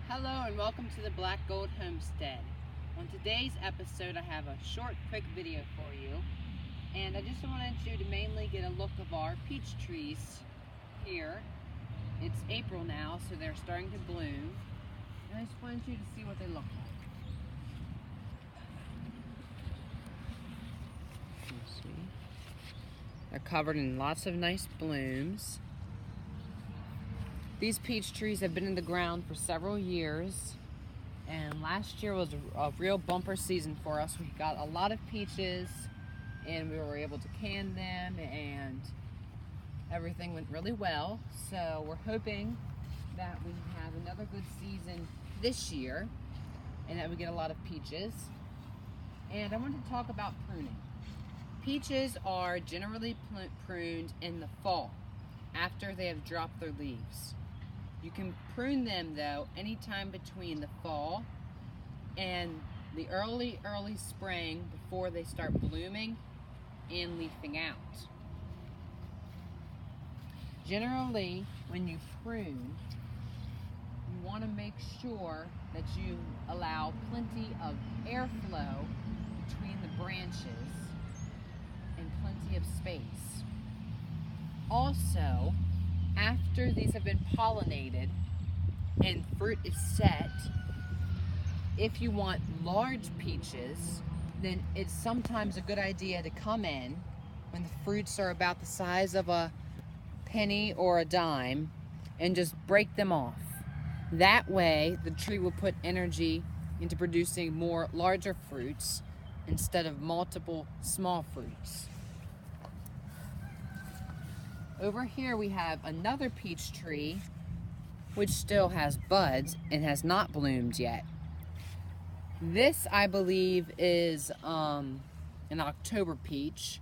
Hello and welcome to the Black Gold Homestead. On today's episode I have a short quick video for you, and I just wanted you to mainly get a look of our peach trees here. It's April now, so they're starting to bloom, and I just wanted you to see what they look like. You see? They're covered in lots of nice blooms. These peach trees have been in the ground for several years, and last year was a real bumper season for us. We got a lot of peaches and we were able to can them and everything went really well. So we're hoping that we have another good season this year and that we get a lot of peaches. And I wanted to talk about pruning. Peaches are generally pruned in the fall after they have dropped their leaves. You can prune them though anytime between the fall and the early spring before they start blooming and leafing out. Generally, when you prune, you want to make sure that you allow plenty of airflow between the branches and plenty of space. Also, after these have been pollinated and fruit is set, if you want large peaches, then it's sometimes a good idea to come in when the fruits are about the size of a penny or a dime and just break them off. That way, the tree will put energy into producing more larger fruits instead of multiple small fruits. Over here we have another peach tree which still has buds and has not bloomed yet. This, I believe, is an October peach,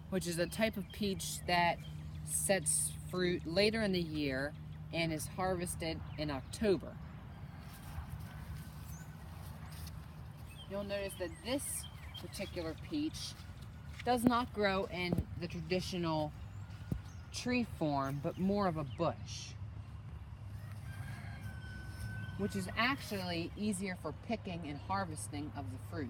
which is a type of peach that sets fruit later in the year and is harvested in October. You'll notice that this particular peach does not grow in the traditional tree form, but more of a bush, which is actually easier for picking and harvesting of the fruit.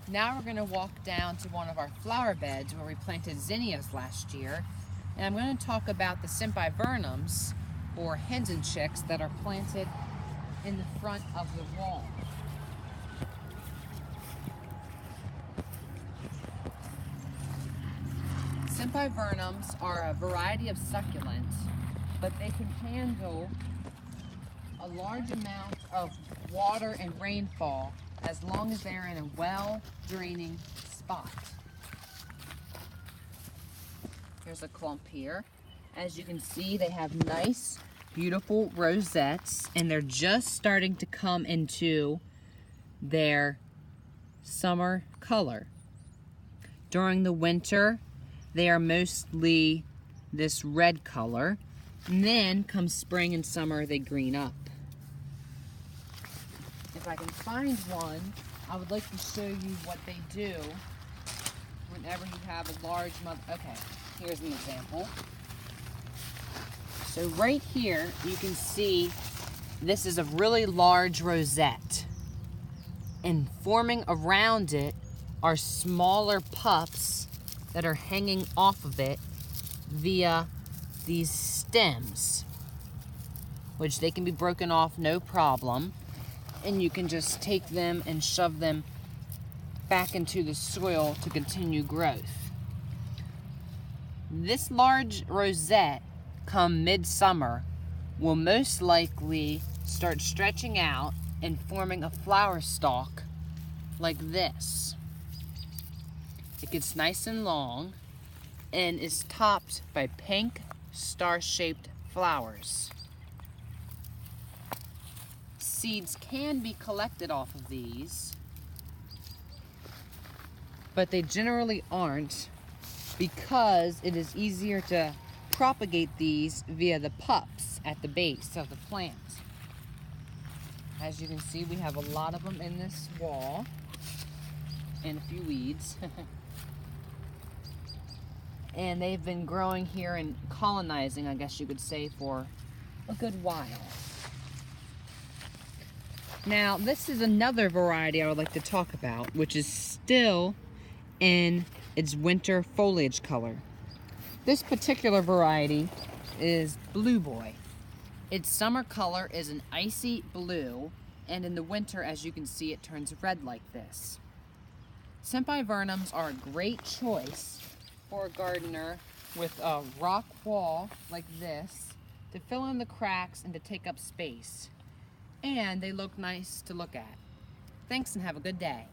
Now we're going to walk down to one of our flower beds where we planted zinnias last year, and I'm going to talk about the Sempivernums, or hens and chicks, that are planted in the front of the wall. Sempivernums are a variety of succulents, but they can handle a large amount of water and rainfall as long as they're in a well-draining spot. Here's a clump here. As you can see, they have nice, beautiful rosettes, and they're just starting to come into their summer color. During the winter, they are mostly this red color, and then come spring and summer they green up. If I can find one, I would like to show you what they do whenever you have a large mother. Okay, here's an example. So right here you can see this is a really large rosette, and forming around it are smaller puffs that are hanging off of it via these stems, which they can be broken off no problem, and you can just take them and shove them back into the soil to continue growth. This large rosette, come midsummer, will most likely start stretching out and forming a flower stalk like this. It gets nice and long and is topped by pink star-shaped flowers. Seeds can be collected off of these, but they generally aren't, because it is easier to propagate these via the pups at the base of the plant. As you can see, we have a lot of them in this wall and a few weeds. and they've been growing here and colonizing, I guess you could say, for a good while. Now, this is another variety I would like to talk about, which is still in its winter foliage color. This particular variety is Blue Boy. Its summer color is an icy blue, and in the winter, as you can see, it turns red like this. Sempivernums are a great choice for a gardener with a rock wall like this to fill in the cracks and to take up space. And they look nice to look at. Thanks and have a good day.